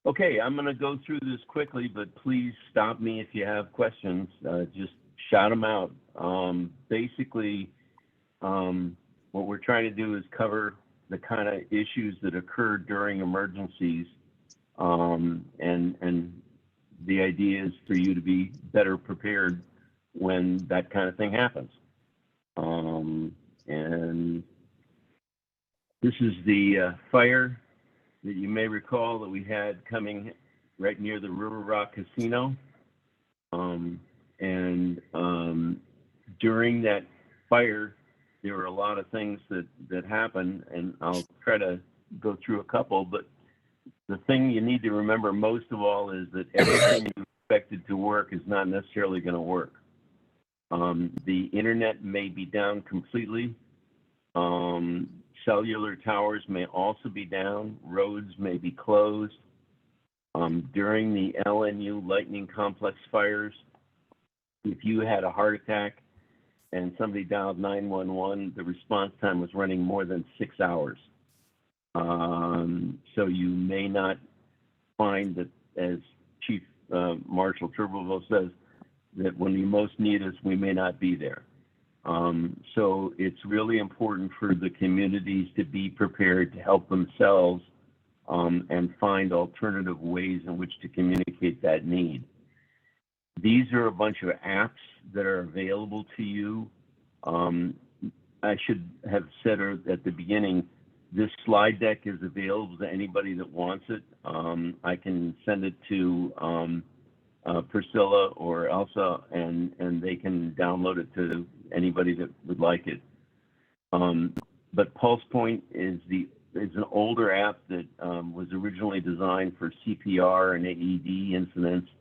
Okay, I'm going to go through this quickly, but please stop me if you have questions. Just shout them out. Basically, what we're trying to do is cover the kind of issues that occur during emergencies, and the idea is for you to be better prepared when that kind of thing happens. And this is the fire that you may recall that we had coming right near the River Rock Casino. During that fire, there were a lot of things that happened, and I'll try to go through a couple, but the thing you need to remember most of all is that everything you expected to work is not necessarily going to work. The internet may be down completely. Cellular towers may also be down. Roads may be closed. During the LNU Lightning Complex fires, if you had a heart attack and somebody dialed 911, the response time was running more than 6 hours. So you may not find that, as Chief Marshal Tuberville says, that when you most need us, we may not be there. So it's really important for the communities to be prepared to help themselves and find alternative ways in which to communicate that need. These are a bunch of apps that are available to you. I should have said at the beginning, this slide deck is available to anybody that wants it. I can send it to Priscilla or Elsa, and they can download it to anybody that would like it. But PulsePoint is an older app that was originally designed for CPR and AED incidents.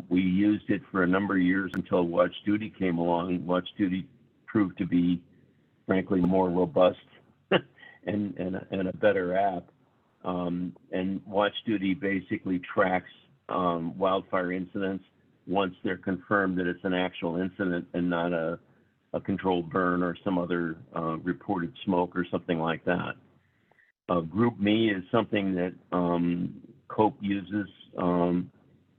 We used it for a number of years until Watch Duty came along. Watch Duty proved to be, frankly, more robust and a better app. And Watch Duty basically tracks wildfire incidents once they're confirmed that it's an actual incident and not a controlled burn or some other reported smoke or something like that. GroupMe is something that COPE uses.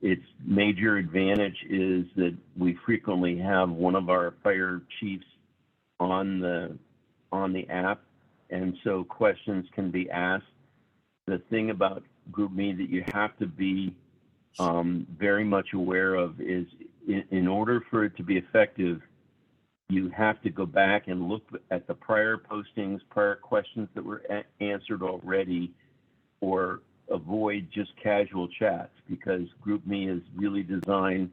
Its major advantage is that we frequently have one of our fire chiefs on the app, and so questions can be asked. The thing about GroupMe that you have to be very much aware of is in order for it to be effective, you have to go back and look at the prior postings, prior questions that were answered already, or avoid just casual chats, because GroupMe is really designed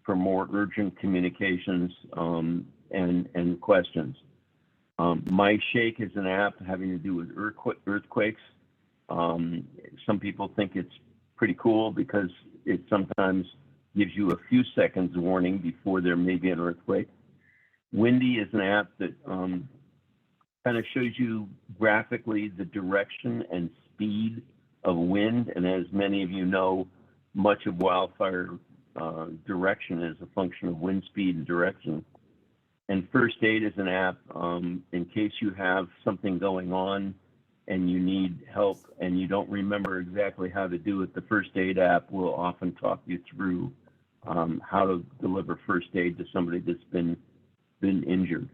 for more urgent communications and questions. MyShake is an app having to do with earthquakes. Some people think it's pretty cool because it sometimes gives you a few seconds warning before there may be an earthquake. Windy is an app that kind of shows you graphically the direction and speed of wind, and as many of you know, much of wildfire direction is a function of wind speed and direction. And First Aid is an app in case you have something going on and you need help and you don't remember exactly how to do it. The First Aid app will often talk you through how to deliver first aid to somebody that's been injured.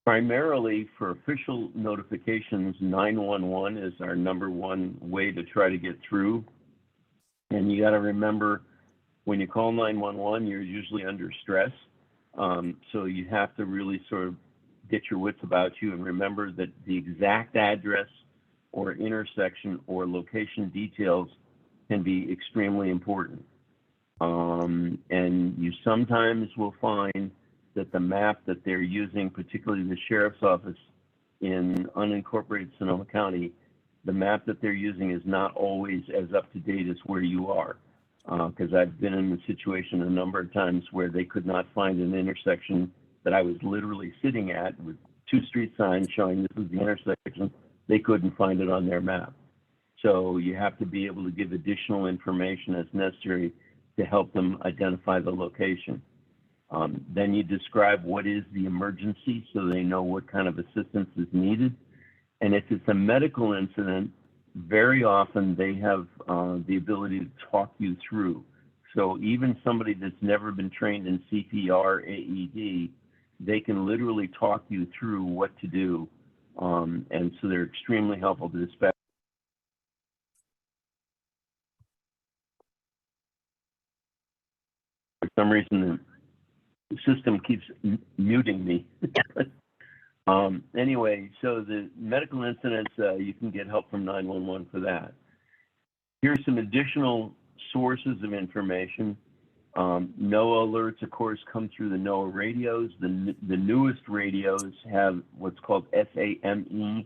Primarily for official notifications, 911 is our #1 way to try to get through. And you got to remember, when you call 911, you're usually under stress. So you have to really sort of get your wits about you and remember that the exact address or intersection or location details can be extremely important. And you sometimes will find that the map that they're using, particularly the sheriff's office in unincorporated Sonoma County, the map that they're using is not always as up to date as where you are. Because I've been in the situation a number of times where they could not find an intersection that I was literally sitting at with 2 street signs showing this was the intersection. They couldn't find it on their map. So you have to be able to give additional information as necessary to help them identify the location. Then you describe what is the emergency so they know what kind of assistance is needed. And if it's a medical incident, very often they have the ability to talk you through. So even somebody that's never been trained in CPR, AED, they can literally talk you through what to do. And so they're extremely helpful to dispatch. For some reason, the system keeps muting me. Anyway, so the medical incidents, you can get help from 911 for that. Here's some additional sources of information. NOAA alerts, of course, come through the NOAA radios. The newest radios have what's called SAME,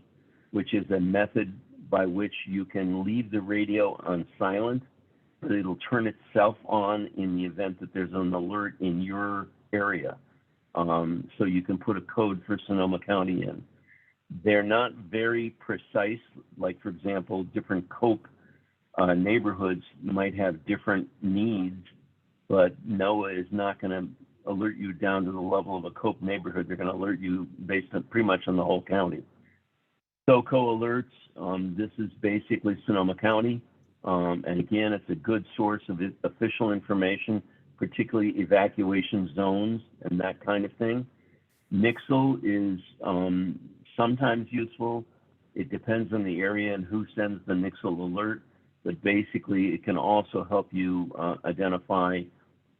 which is a method by which you can leave the radio on silent, but it'll turn itself on in the event that there's an alert in your area. So you can put a code for Sonoma County in. They're not very precise, like, for example, different COPE neighborhoods might have different needs, but NOAA is not going to alert you down to the level of a COPE neighborhood. They're going to alert you based on pretty much on the whole county. SoCo alerts, this is basically Sonoma County. And again, it's a good source of official information, particularly evacuation zones and that kind of thing. Nixle is sometimes useful. It depends on the area and who sends the Nixle alert, but basically it can also help you identify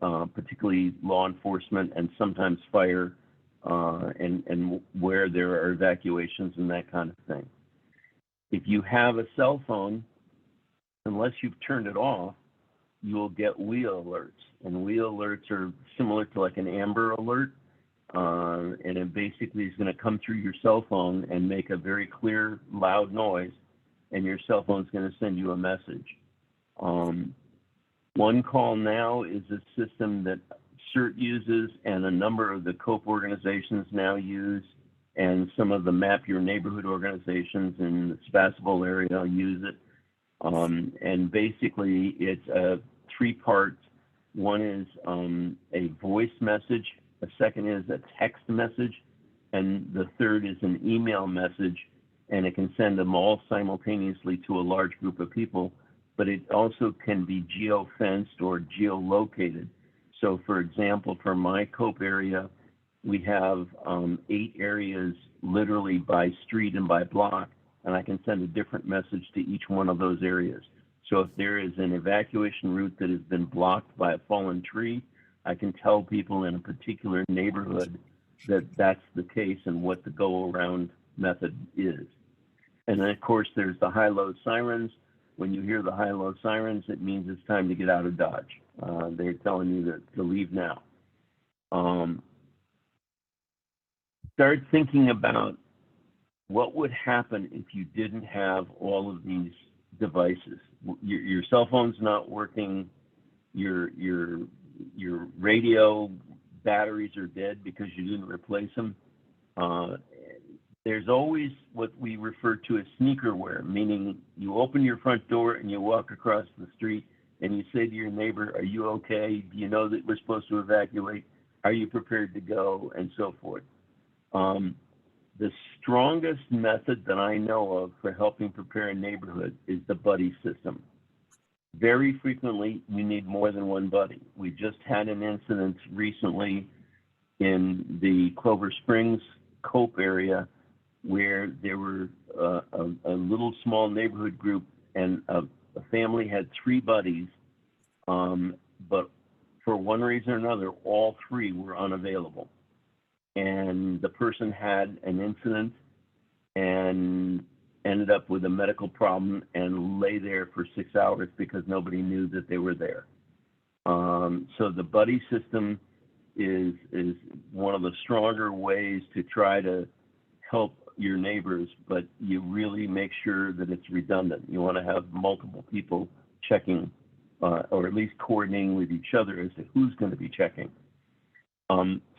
particularly law enforcement and sometimes fire and where there are evacuations and that kind of thing. If you have a cell phone, unless you've turned it off, you'll get wheel alerts. And wheel alerts are similar to like an Amber Alert. And it basically is going to come through your cell phone and make a very clear, loud noise, and your cell phone is going to send you a message. One Call Now is a system that CERT uses, and a number of the COPE organizations now use, and some of the Map Your Neighborhood organizations in the Sebastopol area use it. And basically, it's a three-part. One is a voice message, a second is a text message, and the third is an email message, and it can send them all simultaneously to a large group of people, but it also can be geo-fenced or geolocated. So for example, for my COPE area, we have 8 areas literally by street and by block, and I can send a different message to each one of those areas. So if there is an evacuation route that has been blocked by a fallen tree, I can tell people in a particular neighborhood that that's the case and what the go-around method is. And then, of course, there's the high-low sirens. When you hear the high-low sirens, it means it's time to get out of Dodge. They're telling you to leave now. Start thinking about what would happen if you didn't have all of these devices. Your cell phone's not working, your radio batteries are dead because you didn't replace them. There's always what we refer to as sneaker wear, meaning you open your front door and you walk across the street and you say to your neighbor, "Are you okay? Do you know that we're supposed to evacuate? Are you prepared to go?" and so forth. The strongest method that I know of for helping prepare a neighborhood is the buddy system. Very frequently, you need more than one buddy. We just had an incident recently in the Clover Springs COPE area where there were a little small neighborhood group, and a family had 3 buddies, but for one reason or another, all 3 were unavailable. And the person had an incident and ended up with a medical problem and lay there for 6 hours because nobody knew that they were there. So the buddy system is one of the stronger ways to try to help your neighbors, but you really make sure that it's redundant. You want to have multiple people checking, or at least coordinating with each other as to who's going to be checking.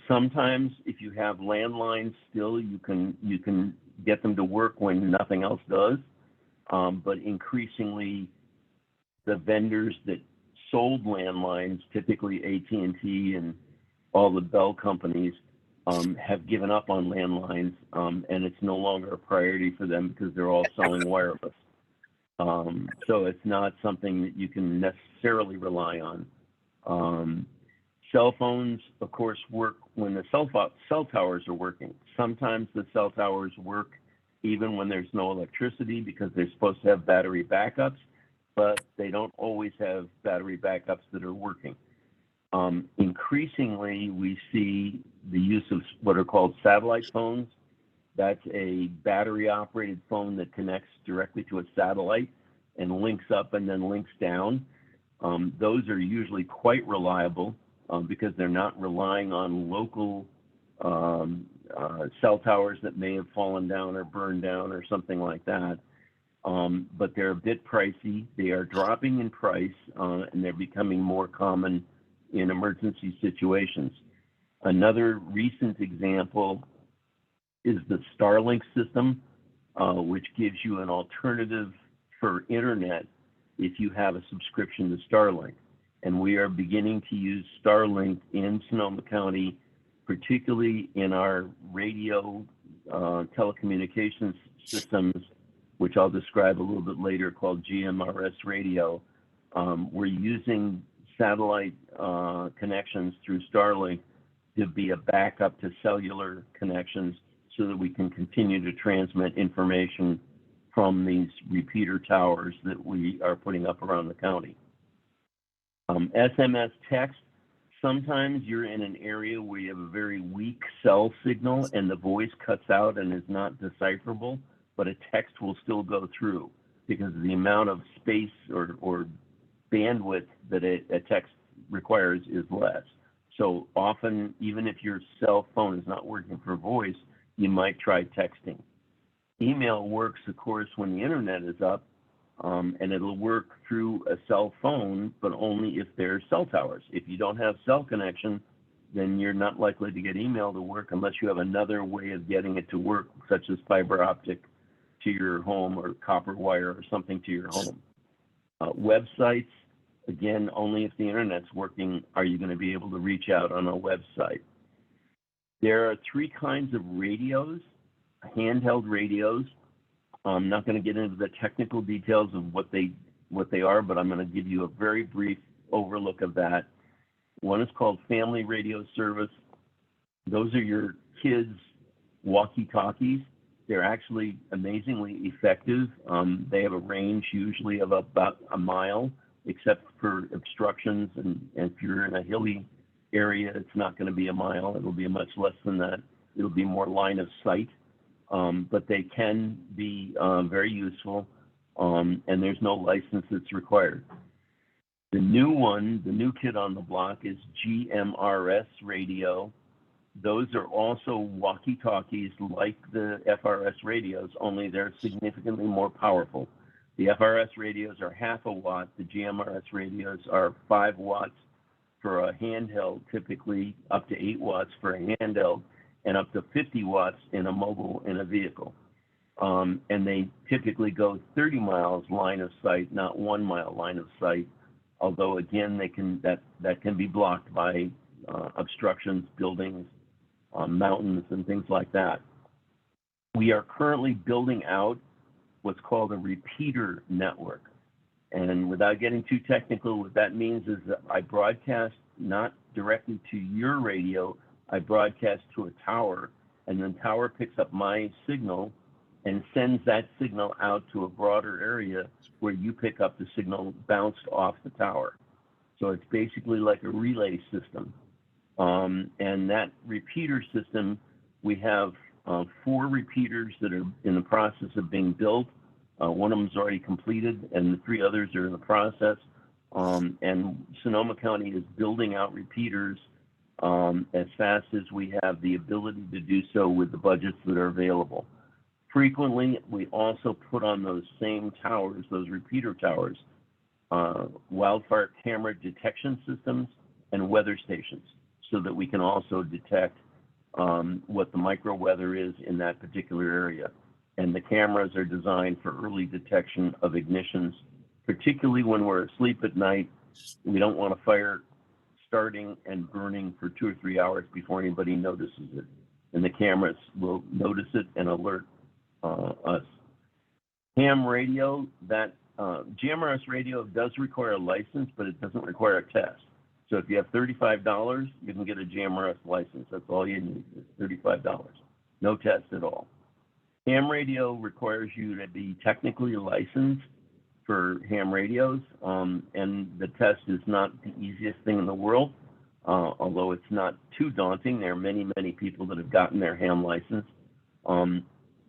Sometimes if you have landlines still, you can get them to work when nothing else does. But increasingly, the vendors that sold landlines, typically AT&T and all the Bell companies, have given up on landlines, and it's no longer a priority for them because they're all selling wireless. So it's not something that you can necessarily rely on. Cell phones, of course, work when the cell towers are working. Sometimes the cell towers work even when there's no electricity because they're supposed to have battery backups, but they don't always have battery backups that are working. Increasingly, we see the use of what are called satellite phones. That's a battery-operated phone that connects directly to a satellite and links up and then links down. Those are usually quite reliable because they're not relying on local cell towers that may have fallen down or burned down or something like that. But they're a bit pricey. They are dropping in price, and they're becoming more common in emergency situations. Another recent example is the Starlink system, which gives you an alternative for internet if you have a subscription to Starlink. And we are beginning to use Starlink in Sonoma County, particularly in our radio telecommunications systems, which I'll describe a little bit later, called GMRS radio. We're using satellite connections through Starlink to be a backup to cellular connections so that we can continue to transmit information from these repeater towers that we are putting up around the county. SMS text, sometimes you're in an area where you have a very weak cell signal and the voice cuts out and is not decipherable, but a text will still go through because the amount of space or bandwidth that a text requires is less. So often, even if your cell phone is not working for voice, you might try texting. Email works, of course, when the internet is up, and it'll work through a cell phone, but only if there's cell towers. If you don't have cell connection, then you're not likely to get email to work unless you have another way of getting it to work, such as fiber optic to your home or copper wire or something to your home. Websites, again, only if the internet's working are you going to be able to reach out on a website. There are three kinds of radios, handheld radios. I'm not going to get into the technical details of what they are, but I'm going to give you a very brief overlook of that. One is called Family Radio Service. Those are your kids' walkie-talkies. They're actually amazingly effective. They have a range usually of about a mile, except for obstructions, and if you're in a hilly area, it's not going to be a mile. It'll be much less than that. It'll be more line of sight. But they can be very useful, and there's no license that's required. The new one, the new kid on the block, is GMRS radio. Those are also walkie-talkies like the FRS radios, only they're significantly more powerful. The FRS radios are half a watt. The GMRS radios are 5 watts for a handheld, typically up to 8 watts for a handheld, and up to 50 watts in a mobile in a vehicle. And they typically go 30 miles line of sight, not 1 mile line of sight, although again, that can be blocked by obstructions, buildings, mountains, and things like that. We are currently building out what's called a repeater network. And without getting too technical, what that means is that I broadcast not directly to your radio, I broadcast to a tower, and then tower picks up my signal and sends that signal out to a broader area where you pick up the signal bounced off the tower. So it's basically like a relay system. And that repeater system, we have 4 repeaters that are in the process of being built. One of them is already completed, and the 3 others are in the process. And Sonoma County is building out repeaters as fast as we have the ability to do so with the budgets that are available. Frequently, we also put on those same towers, those repeater towers, wildfire camera detection systems and weather stations, so that we can also detect what the micro weather is in that particular area. And the cameras are designed for early detection of ignitions, particularly when we're asleep at night. We don't want a fire starting and burning for 2 or 3 hours before anybody notices it. And the cameras will notice it and alert us. Ham radio, that GMRS radio does require a license, but it doesn't require a test. So if you have $35, you can get a GMRS license. That's all you need, is $35. No test at all. Ham radio requires you to be technically licensed for ham radios, and the test is not the easiest thing in the world, although it's not too daunting. There are many, many people that have gotten their ham license.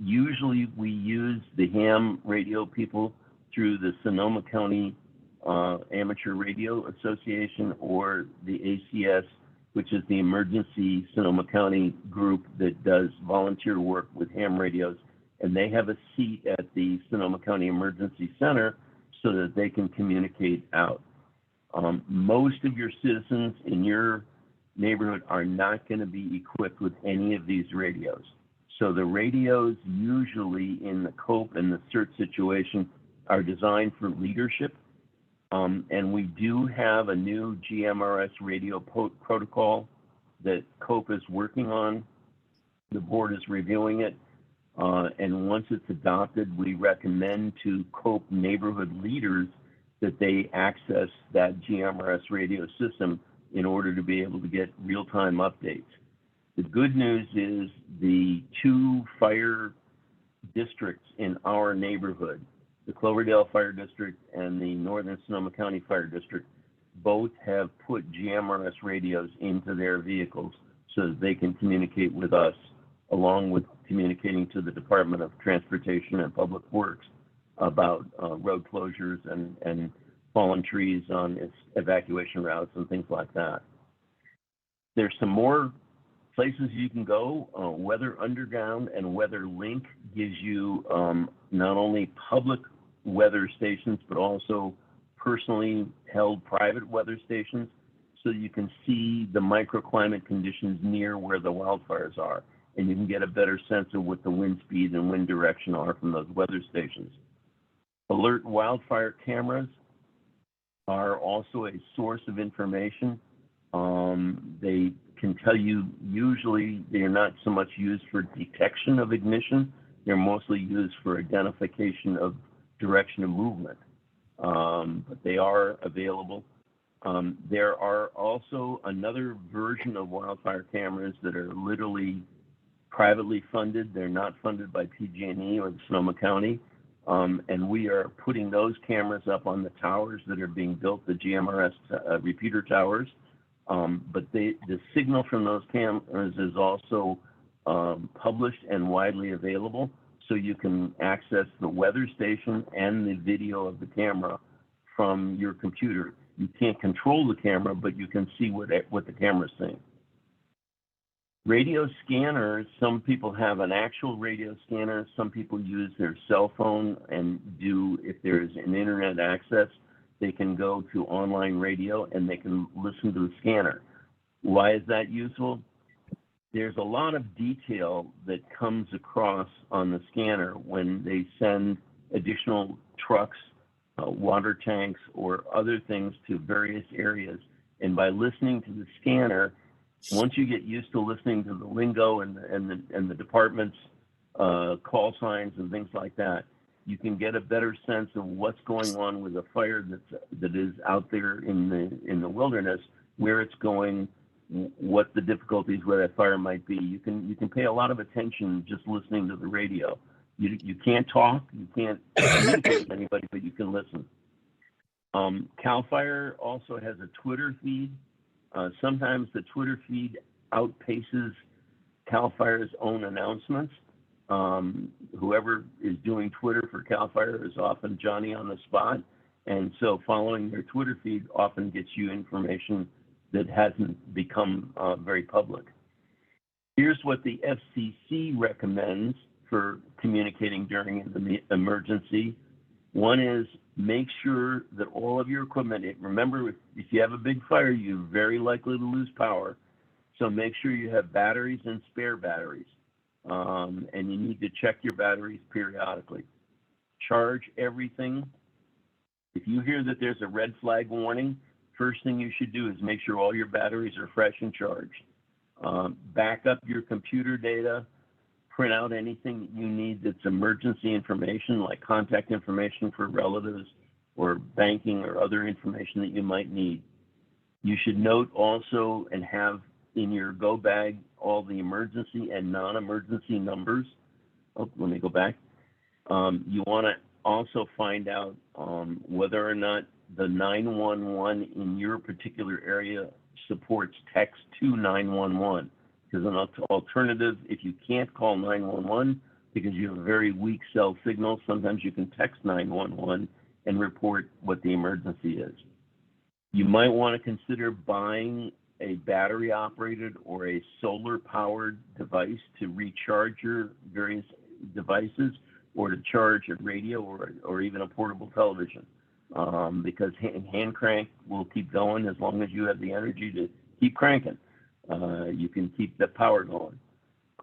Usually we use the ham radio people through the Sonoma County Amateur Radio Association, or the ACS, which is the Emergency Sonoma County group that does volunteer work with ham radios. And they have a seat at the Sonoma County Emergency Center so that they can communicate out. Most of your citizens in your neighborhood are not going to be equipped with any of these radios. So the radios usually in the COPE and the CERT situation are designed for leadership. And we do have a new GMRS radio protocol that COPE is working on. The board is reviewing it. And once it's adopted, we recommend to COPE neighborhood leaders that they access that GMRS radio system in order to be able to get real-time updates. The good news is the 2 fire districts in our neighborhood, the Cloverdale Fire District and the Northern Sonoma County Fire District, both have put GMRS radios into their vehicles so that they can communicate with us, along with communicating to the Department of Transportation and Public Works about road closures and fallen trees on its evacuation routes and things like that. There's some more places you can go. Weather Underground and Weather Link gives you not only public weather stations, but also personally held private weather stations, so you can see the microclimate conditions near where the wildfires are, and you can get a better sense of what the wind speed and wind direction are from those weather stations. Alert wildfire cameras are also a source of information. They can tell you, usually they're not so much used for detection of ignition, they're mostly used for identification of direction of movement, but they are available. There are also another version of wildfire cameras that are literally privately funded. They're not funded by PG&E or the Sonoma County, and we are putting those cameras up on the towers that are being built, the GMRS repeater towers. But the signal from those cameras is also published and widely available, so you can access the weather station and the video of the camera from your computer. You can't control the camera, but you can see what the camera's saying. Radio scanners, some people have an actual radio scanner, some people use their cell phone and if there's an internet access, they can go to online radio and they can listen to the scanner. Why is that useful? There's a lot of detail that comes across on the scanner when they send additional trucks, water tanks, or other things to various areas. And by listening to the scanner, once you get used to listening to the lingo and the department's call signs and things like that, you can get a better sense of what's going on with a fire that is out there in the wilderness, where it's going, what the difficulties where that fire might be. You can pay a lot of attention just listening to the radio. You can't talk, you can't communicate with anybody, but you can listen. CAL FIRE also has a Twitter feed. Sometimes the Twitter feed outpaces CAL FIRE's own announcements. Whoever is doing Twitter for CAL FIRE is often Johnny on the spot. And so following their Twitter feed often gets you information that hasn't become very public. Here's what the FCC recommends for communicating during an emergency. One is make sure that all of your equipment, remember, if you have a big fire, you're very likely to lose power. So make sure you have batteries and spare batteries. And you need to check your batteries periodically. Charge everything. If you hear that there's a red flag warning, first thing you should do is make sure all your batteries are fresh and charged. Back up your computer data, print out anything that you need that's emergency information, like contact information for relatives, or banking or other information that you might need. You should note also and have in your go bag all the emergency and non-emergency numbers. Oh, let me go back. You want to also find out whether or not the 911 in your particular area supports text to 911. Because an alternative, if you can't call 911 because you have a very weak cell signal, sometimes you can text 911 and report what the emergency is. You might want to consider buying a battery operated or a solar powered device to recharge your various devices, or to charge a radio or even a portable television, because hand crank will keep going as long as you have the energy to keep cranking. You can keep the power going.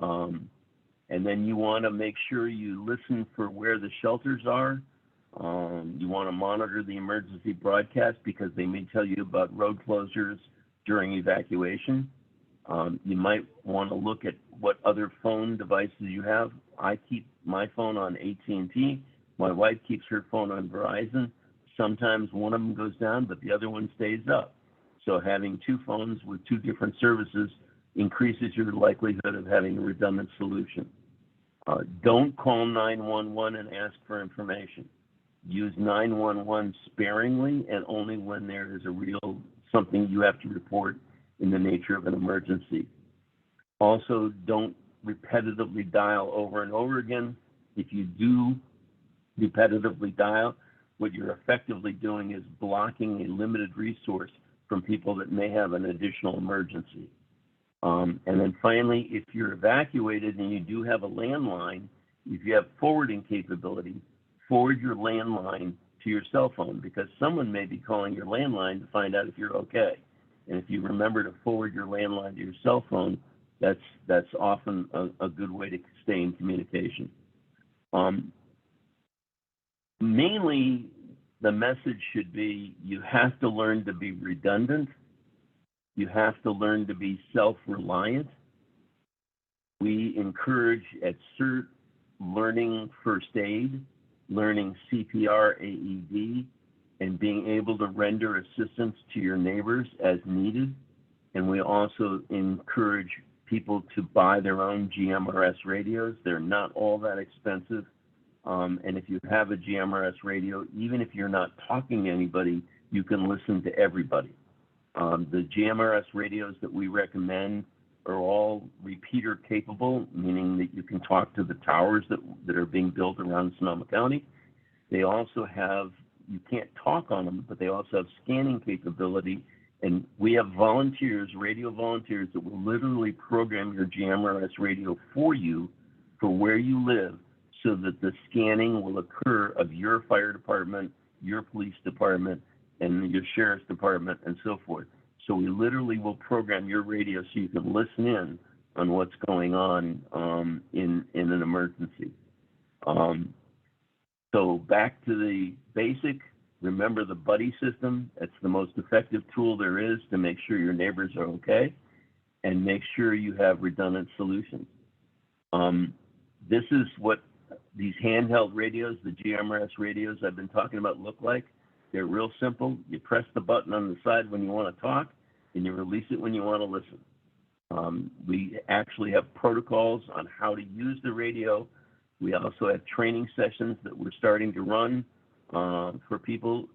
And then you want to make sure you listen for where the shelters are. You want to monitor the emergency broadcast because they may tell you about road closures during evacuation. You might want to look at what other phone devices you have. I keep my phone on AT&T. My wife keeps her phone on Verizon. Sometimes one of them goes down, but the other one stays up. So having two phones with two different services increases your likelihood of having a redundant solution. Don't call 911 and ask for information. Use 911 sparingly and only when there is a real something you have to report in the nature of an emergency. Also, don't repetitively dial over and over again. If you do repetitively dial, what you're effectively doing is blocking a limited resource from people that may have an additional emergency. And then finally, if you're evacuated and you do have a landline, if you have forwarding capability, forward your landline to your cell phone, because someone may be calling your landline to find out if you're okay. And if you remember to forward your landline to your cell phone, that's often a good way to stay in communication. Mainly, the message should be you have to learn to be redundant. You have to learn to be self-reliant. We encourage at CERT learning first aid, learning CPR, AED, and being able to render assistance to your neighbors as needed. And we also encourage people to buy their own GMRS radios. They're not all that expensive. And if you have a GMRS radio, even if you're not talking to anybody, you can listen to everybody. The GMRS radios that we recommend are all repeater capable, meaning that you can talk to the towers that are being built around Sonoma County. They also have, you can't talk on them, but they also have scanning capability. And we have volunteers, radio volunteers, that will literally program your GMRS radio for you for where you live, so that the scanning will occur of your fire department, your police department, and your sheriff's department, and so forth. So we literally will program your radio so you can listen in on what's going on in an emergency. So back to the basic, remember the buddy system. That's the most effective tool there is to make sure your neighbors are okay and make sure you have redundant solutions. This is what these handheld radios, the GMRS radios I've been talking about, look like. They're real simple. You press the button on the side when you want to talk, and you release it when you want to listen. We actually have protocols on how to use the radio. We also have training sessions that we're starting to run for people.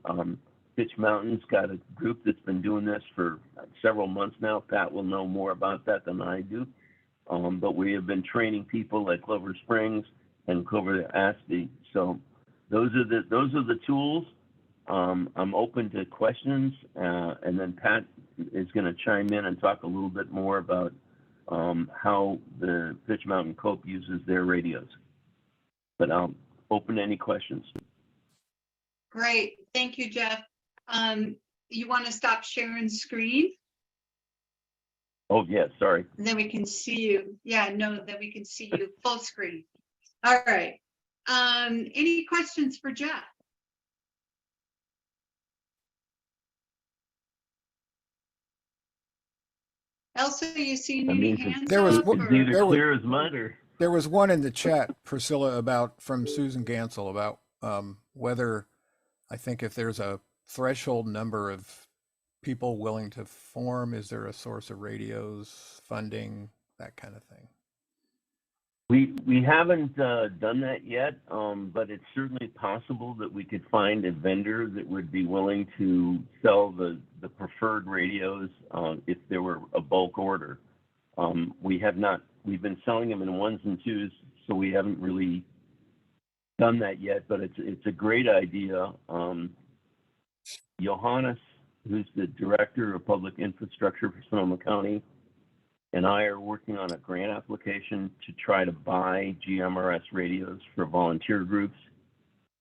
Pitch Mountain's got a group that's been doing this for several months now. Pat will know more about that than I do. But we have been training people at Clover Springs and Clover Aspie. So those are the tools. I'm open to questions, and then Pat is going to chime in and talk a little bit more about how the Pitch Mountain COPE uses their radios. But I'll open any questions. Great, thank you, Geoff. You want to stop sharing screen? Oh, yeah, sorry. Then we can see you. Yeah, no, then we can see you full screen. All right. Any questions for Geoff? Elsa, you see any hands there was up? Either clear as mud or... There was one in the chat, Priscilla, from Susan Gansel about whether I think if there's a threshold number of people willing to form, is there a source of radios, funding, that kind of thing? We haven't done that yet, but it's certainly possible that we could find a vendor that would be willing to sell the preferred radios if there were a bulk order. We have not. We've been selling them in ones and twos, so we haven't really done that yet. But it's a great idea. Johannes, who's the director of public infrastructure for Sonoma County, and I are working on a grant application to try to buy GMRS radios for volunteer groups.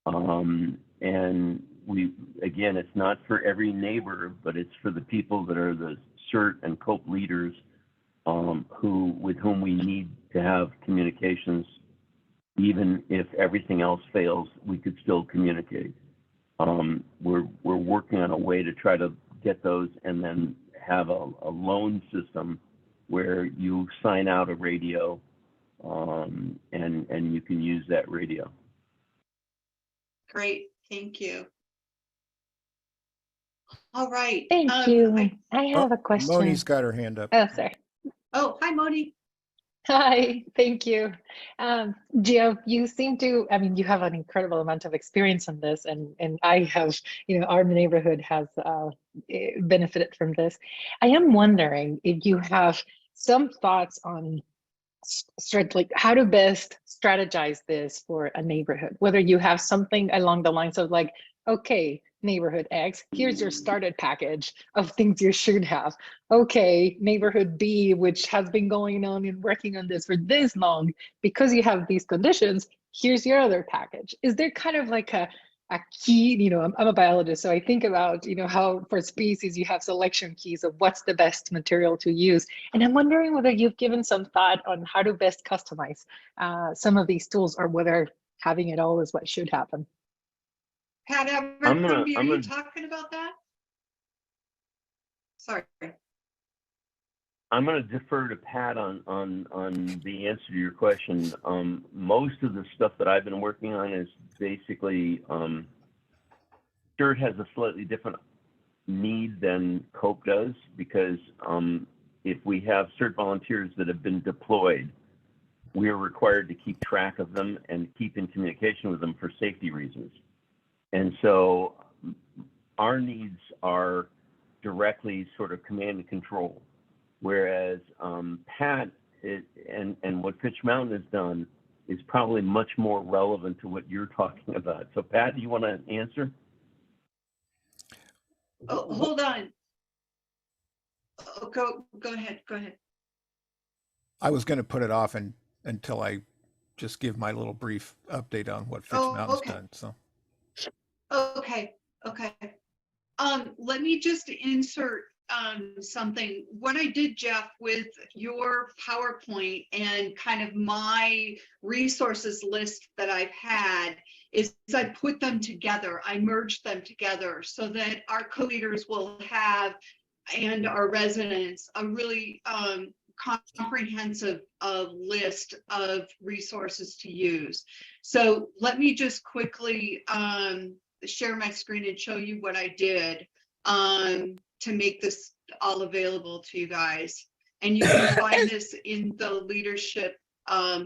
And again, it's not for every neighbor, but it's for the people that are the CERT and COPE leaders with whom we need to have communications. Even if everything else fails, we could still communicate. We're working on a way to try to get those and then have a loan system where you sign out a radio and you can use that radio. Great, thank you. All right. Thank you. I have a question. Moni's got her hand up. Oh, sorry. Oh, hi, Moni. Hi, thank you. Geoff, you seem to, I mean, you have an incredible amount of experience in this, and I have, our neighborhood has benefited from this. I am wondering if you have some thoughts on like how to best strategize this for a neighborhood, whether you have something along the lines of like, okay, neighborhood X, here's your started package of things you should have. Okay, neighborhood B, which has been going on and working on this for this long, because you have these conditions, here's your other package. Is there kind of like a key, I'm a biologist, so I think about, how for species you have selection keys of what's the best material to use. And I'm wondering whether you've given some thought on how to best customize some of these tools, or whether having it all is what should happen. Pat Abercrombie, are you talking about that? Sorry. I'm going to defer to Pat on the answer to your question. Most of the stuff that I've been working on is basically CERT has a slightly different need than COPE does, because if we have CERT volunteers that have been deployed, we are required to keep track of them and keep in communication with them for safety reasons. And so our needs are directly sort of command and control. Whereas Pat and what Fitch Mountain has done is probably much more relevant to what you're talking about. So Pat, do you want to answer? Oh, hold on. Oh, go ahead. I was going to put it off until I just give my little brief update on what Fitch Mountain's done. So. Okay. Let me just insert something. What I did, Geoff, with your PowerPoint and kind of my resources list that I've had is I put them together. I merged them together so that our co-leaders will have, and our residents, a really comprehensive list of resources to use. So let me just quickly share my screen and show you what I did to make this all available to you guys. And you can find this in the leadership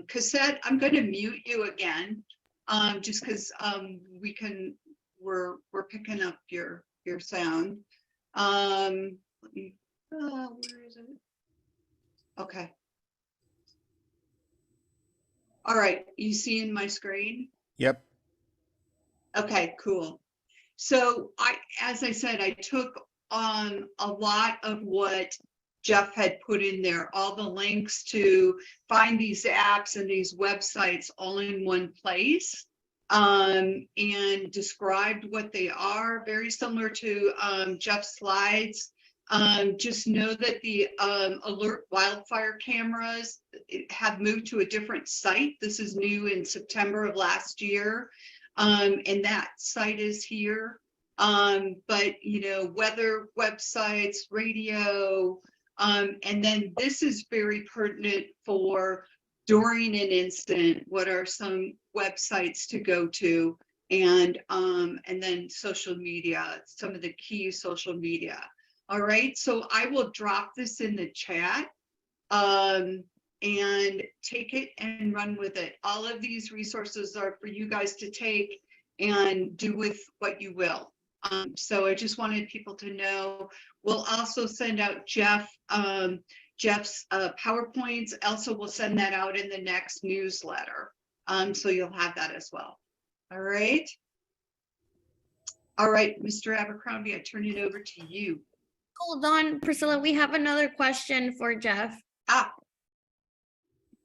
cassette. I'm going to mute you again, just because we're picking up your sound. Let me, where is it? Okay. All right, you seeing my screen? Yep. Okay, cool. So as I said, I took on a lot of what Geoff had put in there, all the links to find these apps and these websites all in one place, and described what they are, very similar to Geoff's slides. Just know that the alert wildfire cameras have moved to a different site. This is new in September of last year. And that site is here. But weather websites, radio, and then this is very pertinent for during an incident. What are some websites to go to? and then social media, some of the key social media. All right, so I will drop this in the chat and take it and run with it. All of these resources are for you guys to take and do with what you will. So I just wanted people to know. We'll also send out Geoff's PowerPoints. Elsa will send that out in the next newsletter. So you'll have that as well. All right. All right, Mr. Abercrombie, I turn it over to you. Hold on, Priscilla, we have another question for Geoff. Ah,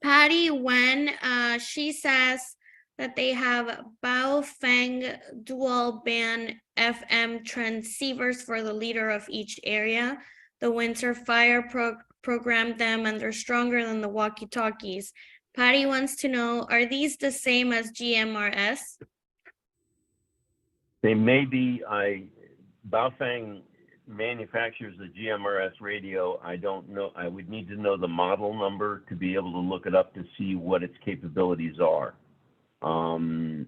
Patty Wen, she says that they have Baofeng dual band FM transceivers for the leader of each area. The Winter Fire programmed them and they're stronger than the walkie-talkies. Patty wants to know, are these the same as GMRS? They may be. Baofeng manufactures the GMRS radio. I don't know. I would need to know the model number to be able to look it up to see what its capabilities are. And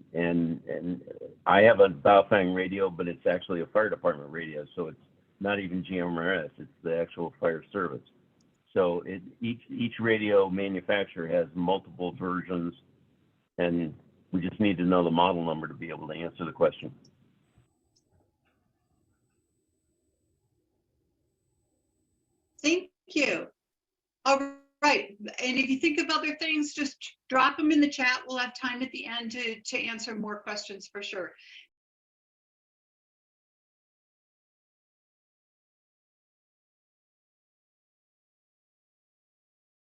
I have a Baofeng radio, but it's actually a fire department radio, so it's not even GMRS. It's the actual fire service. So each radio manufacturer has multiple versions, and we just need to know the model number to be able to answer the question. thank you. All right, and if you think of other things, just drop them in the chat. We'll have time at the end to answer more questions for sure.